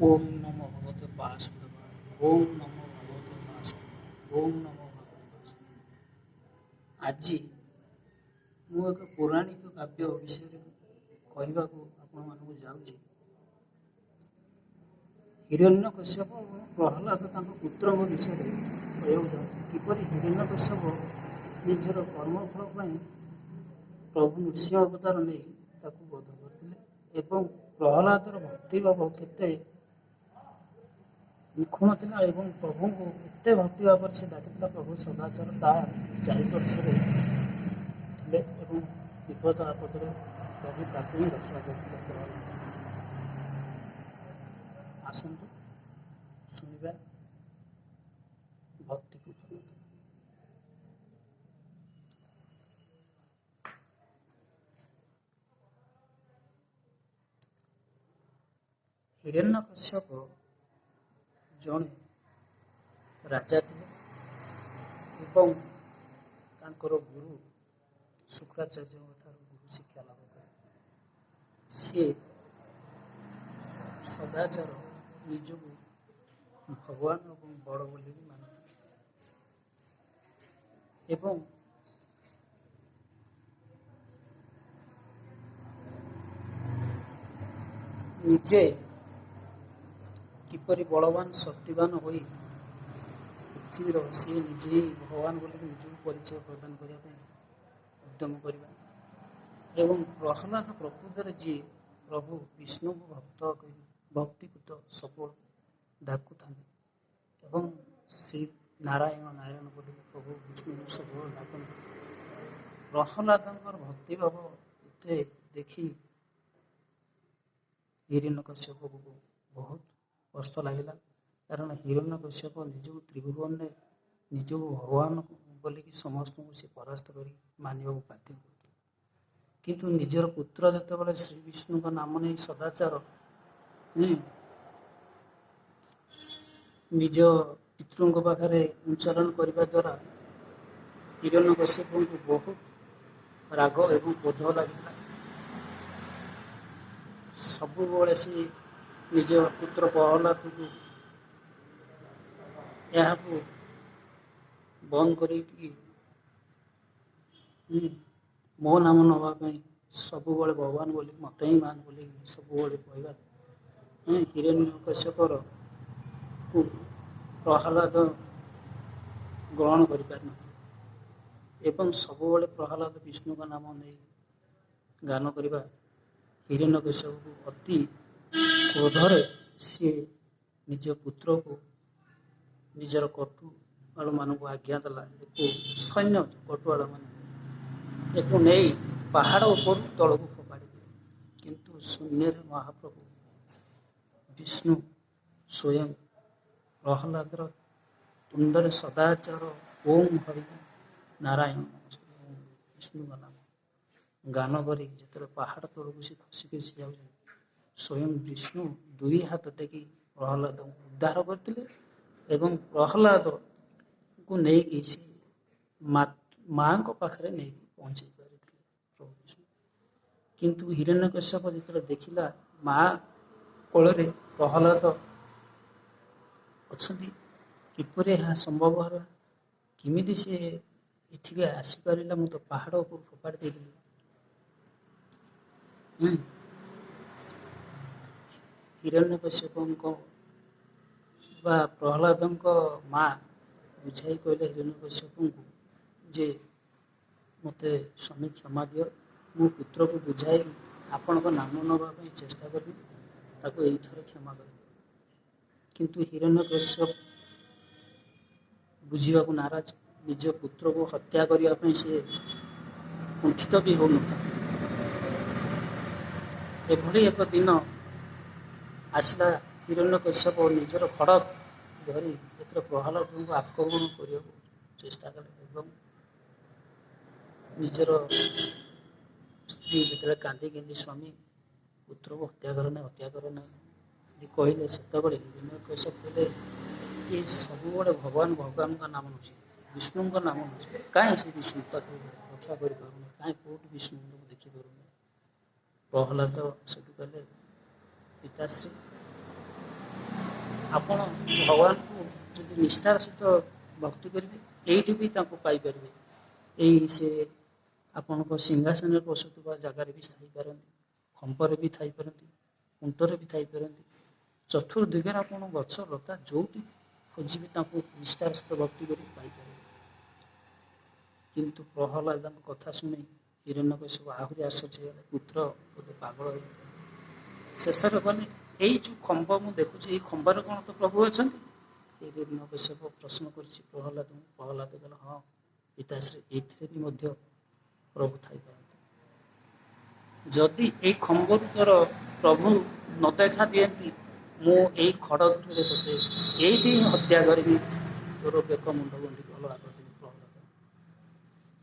ओम नमो भगवते वासुदेवाय। ओम नमो भगवते वासुदेवाय। ओम नमो भगवते वासुदेवाय। ଆଜି ମୁଁ ଏକ ପୌରାଣିକ କାବ୍ୟ ବିଷୟରେ କହିବାକୁ ଆପଣମାନଙ୍କୁ ଯାଉଛି। ହିରଣ୍ୟକଶ୍ୟପ ଏବଂ ପ୍ରହ୍ଲାଦ ତାଙ୍କ ପୁତ୍ରଙ୍କ ବିଷୟରେ କହିବାକୁ ଯାଉଛି। କିପରି ହିରଣ୍ୟକଶ୍ୟପ ନିଜର କର୍ମଫଳ ପାଇଁ ପ୍ରଭୁ ନୃସିଂହ ଅବତାର ନେଇ ତାକୁ ବଧ କରିଥିଲେ ଏବଂ ପ୍ରହ୍ଲାଦର ଭକ୍ତିଭାବ କେତେ ନିଖୁଣ ଥିଲା ଏବଂ ପ୍ରଭୁଙ୍କୁ ଏତେ ଭକ୍ତି ଭାବରେ ସେ ଡାକିଥିଲା। ପ୍ରଭୁ ସଦାଚାର ତା ଚାରିପାର୍ଶ୍ୱରେ ଥିଲେ ଏବଂ ବିପଦ ଆପଦରେ ପ୍ରଭୁ ତାକୁ ହିଁ ରକ୍ଷା କରୁଥିଲେ। ଆସନ୍ତୁ ଶୁଣିବା ଭକ୍ତି କୃତଜ୍ଞତା। ହିରଣ୍ୟକଶ୍ୟପ ଜଣେ ରାଜା ଥିଲେ ଏବଂ ତାଙ୍କର ଗୁରୁ ଶୁକ୍ରାଚାର୍ଯ୍ୟଙ୍କ ଠାରୁ ଗୁରୁ ଶିକ୍ଷା ଲାଭ କଲେ। ସିଏ ସଦାଚାର ନିଜକୁ ଭଗବାନ ଏବଂ ବଡ଼ ବୋଲି ବି ମାନନ୍ତି ଏବଂ ନିଜେ କିପରି ବଳବାନ ଶକ୍ତିବାନ ହୋଇ ପୃଥିବୀର ସିଏ ନିଜେ ହିଁ ଭଗବାନ ବୋଲି ନିଜକୁ ପରିଚୟ ପ୍ରଦାନ କରିବା ପାଇଁ ଉଦ୍ୟମ କରିବା ଏବଂ ପ୍ରହ୍ଲାଦ ପ୍ରକୃତରେ ଯିଏ ପ୍ରଭୁ ବିଷ୍ଣୁଙ୍କୁ ଭକ୍ତିକୃତ ସଫଳ ଡାକୁଥାନ୍ତି ଏବଂ ଶ୍ରୀ ନାରାୟଣ ନାରାୟଣ ବୋଲି ପ୍ରଭୁ ବିଷ୍ଣୁଙ୍କୁ ସବୁବେଳେ ଡାକନ୍ତି। ପ୍ରହ୍ଲାଦଙ୍କର ଭକ୍ତିଭାବ ଏତେ ଦେଖି ହିରଣ୍ୟକଶ୍ୟପକୁ ବହୁତ କଷ୍ଟ ଲାଗିଲା। କାରଣ ହିରଣ୍ୟକଶ୍ୟପ ନିଜକୁ ତ୍ରିଭୁବନରେ ନିଜକୁ ଭଗବାନ ବୋଲିକି ସମସ୍ତଙ୍କୁ ସେ ପରାସ୍ତ କରି ମାନିବାକୁ ବାଧ୍ୟ କରୁଥିଲେ। କିନ୍ତୁ ନିଜର ପୁତ୍ର ଯେତେବେଳେ ଶ୍ରୀ ବିଷ୍ଣୁଙ୍କ ନାମ ନେଇ ସଦାଚାର ନିଜ ପିତୃଙ୍କ ପାଖରେ ଉଚ୍ଚାରଣ କରିବା ଦ୍ୱାରା ହିରଣ୍ୟକଶ୍ୟପଙ୍କୁ ବହୁତ ରାଗ ଏବଂ କ୍ରୋଧ ଲାଗିଥିଲା। ସବୁବେଳେ ସେ ନିଜ ପୁତ୍ର ପ୍ରହ୍ଲାଦକୁ ଏହାକୁ ବନ୍ଦ କରିକି ମୋ ନାମ ନେବା ପାଇଁ ସବୁବେଳେ ଭଗବାନ ବୋଲି ମୋତେ ହିଁ ମାନ ବୋଲି ସବୁବେଳେ କହିବା ହିରଣ୍ୟକଶ୍ୟପର ପ୍ରହ୍ଲାଦ ଗ୍ରହଣ କରିପାରିନଥିଲେ ଏବଂ ସବୁବେଳେ ପ୍ରହ୍ଲାଦ ବିଷ୍ଣୁଙ୍କ ନାମ ନେଇ ଗାନ କରିବା ହିରଣ୍ୟକଶ୍ୟପକୁ ଅତି କ୍ରୋଧରେ ସିଏ ନିଜ ପୁତ୍ରକୁ ନିଜର କଟୁଆଳମାନଙ୍କୁ ଆଜ୍ଞା ଦେଲା। ସୈନ୍ୟ କଟୁଆଳମାନେ ଏକୁ ନେଇ ପାହାଡ଼ ଉପରୁ ତଳକୁ ଫୋପାଡ଼ି ଦିଏ। କିନ୍ତୁ ଶୂନ୍ୟରେ ମହାପ୍ରଭୁ ବିଷ୍ଣୁ ସ୍ୱୟଂ ପ୍ରହ୍ଲାଦର ତୁଣ୍ଡରେ ସଦାଚାର ଓମ୍ ହରି ନାରାୟଣ ବିଷ୍ଣୁଙ୍କ ନାମ ଗାନ କରି ଯେତେବେଳେ ପାହାଡ଼ ତଳକୁ ସେ ଖସି ଖସି ଯାଉଛନ୍ତି ସ୍ୱୟଂ ବିଷ୍ଣୁ ଦୁଇ ହାତ ଟେକି ପ୍ରହ୍ଲାଦଙ୍କୁ ଉଦ୍ଧାର କରିଥିଲେ ଏବଂ ପ୍ରହ୍ଲାଦକୁ ନେଇକି ସେ ମାଙ୍କ ପାଖରେ ନେଇକି ପହଞ୍ଚେଇ ପାରିଥିଲେ ପ୍ରଭୁ ବିଷ୍ଣୁ। କିନ୍ତୁ ହିରଣ୍ୟକଶ୍ୟପ ଯେତେବେଳେ ଦେଖିଲା ମା କୋଳରେ ପ୍ରହ୍ଲାଦ ଅଛନ୍ତି କିପରି ଏହା ସମ୍ଭବ ହେଲା, କେମିତି ସେ ଏଠିକି ଆସିପାରିଲା, ମୁଁ ତ ପାହାଡ଼ ଉପରୁ ଫୋପାଡ଼ି ଦେଇଥିଲି। ହିରଣ୍ୟକଶ୍ୟପଙ୍କ ବା ପ୍ରହ୍ଲାଦଙ୍କ ମା ବୁଝାଇ କହିଲେ ହିରଣ୍ୟକଶ୍ୟପଙ୍କୁ ଯେ ମୋତେ ସ୍ୱାମୀ କ୍ଷମା ଦିଅ, ମୁଁ ପୁତ୍ରକୁ ବୁଝାଇ ଆପଣଙ୍କ ନାମ ନେବା ପାଇଁ ଚେଷ୍ଟା କରିବି, ତାକୁ ଏଇଥର କ୍ଷମା କରିବି। କିନ୍ତୁ ହିରଣ୍ୟକଶ୍ୟପ ବୁଝିବାକୁ ନାରାଜ, ନିଜ ପୁତ୍ରକୁ ହତ୍ୟା କରିବା ପାଇଁ ସେ କୁଣ୍ଠିତ ବି ହେଉନଥାଏ। ଏଭଳି ଏକ ଦିନ ଆସିଲା ହିରଣ୍ୟକଶ୍ୟପ ନିଜର ଖଡ଼ଗ ଧରି ଯେତେବେଳେ ପ୍ରହ୍ଲାଦଙ୍କୁ ଆକ୍ରମଣ କରିବାକୁ ଚେଷ୍ଟା କଲେ ଏବଂ ନିଜର ସ୍ତ୍ରୀ ଯେତେବେଳେ କାନ୍ଦି କାନ୍ଦି ସ୍ୱାମୀ ପୁତ୍ରକୁ ହତ୍ୟା କରେ ନାହିଁ କହିଲେ, ସେତେବେଳେ ହିରଣ୍ୟକଶ୍ୟପ କହିଲେ ଏ ସବୁବେଳେ ଭଗବାନଙ୍କ ନାମ ନେଉଛି, ବିଷ୍ଣୁଙ୍କ ନାମ ନେଉଛି, କାହିଁ ସେ ବିଷ୍ଣୁ ତାକୁ ରକ୍ଷା କରିପାରୁନି, କାହିଁ କେଉଁଠି ବିଷ୍ଣୁଙ୍କୁ ଦେଖିପାରୁନି। ପ୍ରହ୍ଲାଦ ସେଠୁ କହିଲେ ପିତାଶ୍ରୀ ଆପଣ ଭଗବାନଙ୍କୁ ଯଦି ନିଷ୍ଠାର ସହିତ ଭକ୍ତି କରିବେ ଏଇଠି ବି ତାଙ୍କୁ ପାଇପାରିବେ। ଏଇ ସେ ଆପଣଙ୍କ ସିଂହାସନରେ ବସୁଥିବା ଜାଗାରେ ବି ଥାଇପାରନ୍ତି, ଖମ୍ବରେ ବି ଥାଇପାରନ୍ତି, କୁଣ୍ଠରେ ବି ଥାଇପାରନ୍ତି। ଚତୁର୍ଦିଗରେ ଆପଣ ଗଛ ଲତା ଯୋଉଠି ଖୋଜିବେ ତାଙ୍କୁ ନିଷ୍ଠାର ସହିତ ଭକ୍ତି କରି ପାଇପାରିବେ। କିନ୍ତୁ ପ୍ରହ୍ଲାଦଙ୍କ କଥା ଶୁଣି ହିରଣ୍ୟକଶ୍ୟପ ଆହୁରି ଆଶ୍ଚର୍ଯ୍ୟ ହେଲେ, ପୁତ୍ର ବୋଧେ ପାଗଳ ହେଇଗଲେ। ଶେଷରେ ଗଲେ ଏଇ ଯୋଉ ଖମ୍ବ ମୁଁ ଦେଖୁଛି ଏଇ ଖମ୍ବରେ କ'ଣ ତ ପ୍ରଭୁ ଅଛନ୍ତି? ହିରଣ୍ୟକଶ୍ୟପ ପ୍ରଶ୍ନ କରିଛି ପ୍ରହ୍ଲାଦଙ୍କୁ। ପ୍ରହ୍ଲାଦ କହିଲେ ହଁ ପିତାଶ୍ରୀ, ଏଇଥିରେ ବି ମଧ୍ୟ ପ୍ରଭୁ ଥାଇପାରନ୍ତି। ଯଦି ଏଇ ଖମ୍ବରୁର ପ୍ରଭୁ ନ ଦେଖା ଦିଅନ୍ତି, ମୁଁ ଏଇ ଖଡ଼ଗରେ ତୋତେ ଏଇଠି ହିଁ ହତ୍ୟା କରିବି, ତୋର ବେକ ମୁଣ୍ଡ ଗୁଣ୍ଡିକି ଅଲଗା କରିଦେବି ପ୍ରହ୍ଲାଦ।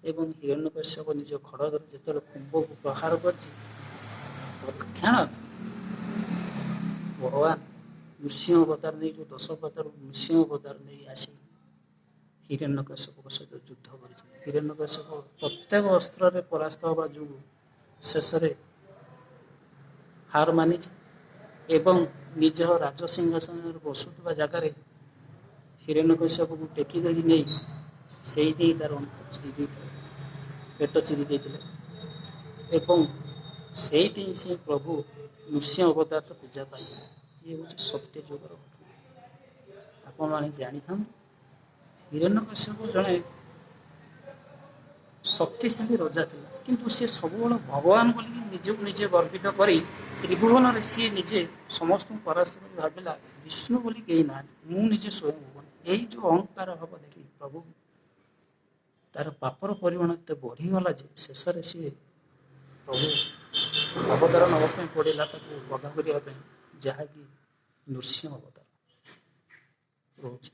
ଏବଂ ହିରଣ୍ୟକଶ୍ୟପ ନିଜ ଖଡ଼ଗରେ ଯେତେବେଳେ ଖମ୍ବକୁ ପ୍ରହାର କରିଛି, ତତ୍କ୍ଷଣାତ ଭଗବାନ ନୃସିଂହ ଅବତାର ନେଇ ଯେଉଁ 10 ଅବତାର ନୃସିଂହ ଅବତାର ନେଇ ଆସି ହିରଣ୍ୟକଶ୍ୟପଙ୍କ ସହିତ ଯୁଦ୍ଧ କରିଛନ୍ତି। ହିରଣ୍ୟକଶ୍ୟପ ପ୍ରତ୍ୟେକ ଅସ୍ତ୍ରରେ ପରାସ୍ତ ହେବା ଯୋଗୁଁ ଶେଷରେ ହାର ମାନିଛି ଏବଂ ନିଜ ରାଜସିଂହାସନରେ ବସୁଥିବା ଜାଗାରେ ହିରଣ୍ୟକଶ୍ୟପକୁ ଟେକି ଧରି ନେଇ ସେଇଠି ତାର ଅନ୍ତ ଚିରି ଦେଇଥିଲେ, ପେଟ ଚିରି ଦେଇଥିଲେ ଏବଂ ସେଇଠି ସେ ପ୍ରଭୁ ନୃସିଂହ ଅବତାରର ପୂଜା ପାଇଲେ। ଇଏ ହେଉଛି ସତ୍ୟ ଯୁଗର ଘଟଣା। ଆପଣମାନେ ଜାଣିଥାନ୍ତୁ ହିରଣ୍ୟକଶ୍ୟପ ଜଣେ ଶକ୍ତିଶାଳୀ ରଜା ଥିଲା, କିନ୍ତୁ ସେ ସବୁବେଳେ ଭଗବାନ ବୋଲିକି ନିଜକୁ ନିଜେ ଗର୍ବିତ କରି ତ୍ରିଭୁବନରେ ସିଏ ନିଜେ ସମସ୍ତଙ୍କୁ ପରାସ୍ତ କରି ଭାବିଲା ବିଷ୍ଣୁ ବୋଲି କେହି ନାହାନ୍ତି, ମୁଁ ନିଜେ ସ୍ୱୟଂ ଭଗବାନ। ଏଇ ଯେଉଁ ଅହଙ୍କାର ଭାବ ଦେଖି ପ୍ରଭୁ ତାର ପାପର ପରିମାଣ ଏତେ ବଢ଼ିଗଲା ଯେ ଶେଷରେ ସିଏ ପ୍ରଭୁ ଅବତାର ନେବା ପାଇଁ ପଡ଼ିଲା ତାକୁ ବଧ କରିବା ପାଇଁ, ଯାହାକି ନୃସିଂହ ଅବତାର ରହୁଛି।